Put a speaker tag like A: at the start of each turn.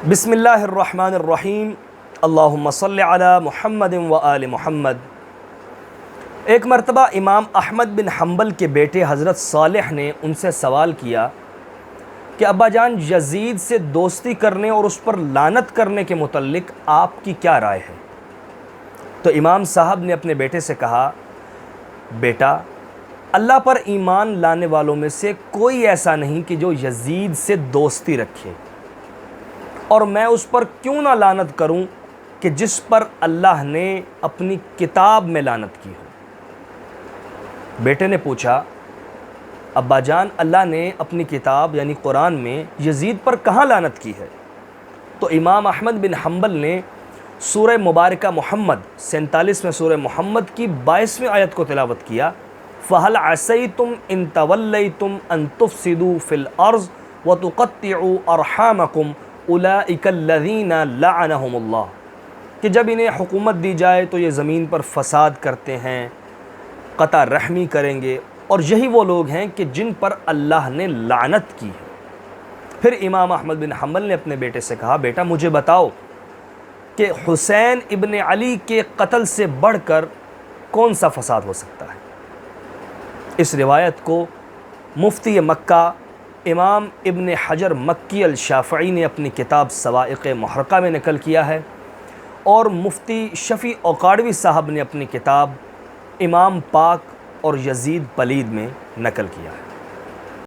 A: بسم اللہ الرحمن الرحیم اللہم صلی علی محمد و آل محمد۔ ایک مرتبہ امام احمد بن حنبل کے بیٹے حضرت صالح نے ان سے سوال کیا کہ ابا جان، یزید سے دوستی کرنے اور اس پر لعنت کرنے کے متعلق آپ کی کیا رائے ہے؟ تو امام صاحب نے اپنے بیٹے سے کہا، بیٹا، اللہ پر ایمان لانے والوں میں سے کوئی ایسا نہیں کہ جو یزید سے دوستی رکھے، اور میں اس پر کیوں نہ لعنت کروں کہ جس پر اللہ نے اپنی کتاب میں لعنت کی ہو۔ بیٹے نے پوچھا، ابا جان، اللہ نے اپنی کتاب یعنی قرآن میں یزید پر کہاں لعنت کی ہے؟ تو امام احمد بن حنبل نے سورہ مبارکہ محمد 47 سورہ محمد کی 22ویں آیت کو تلاوت کیا، فَهَلْ عَسَيْتُمْ إِن تَوَلَّيْتُمْ أَن تُفْسِدُوا فِي الْأَرْضِ وَتُقَطِّعُوا أَرْحَامَكُمْ أُولَئِكَ الَّذِينَ لَعَنَهُمُ اللَّهُ، کہ جب انہیں حکومت دی جائے تو یہ زمین پر فساد کرتے ہیں، قطع رحمی کریں گے، اور یہی وہ لوگ ہیں کہ جن پر اللہ نے لعنت کی ہے۔ پھر امام احمد بن حنبل نے اپنے بیٹے سے کہا، بیٹا مجھے بتاؤ کہ حسین ابن علی کے قتل سے بڑھ کر کون سا فساد ہو سکتا ہے؟ اس روایت کو مفتی مکہ امام ابن حجر مکی الشافعی نے اپنی کتاب صواعق محرقہ میں نقل کیا ہے، اور مفتی شفیع اوقاڑوی صاحب نے اپنی کتاب امام پاک اور یزید پلید میں نقل کیا ہے۔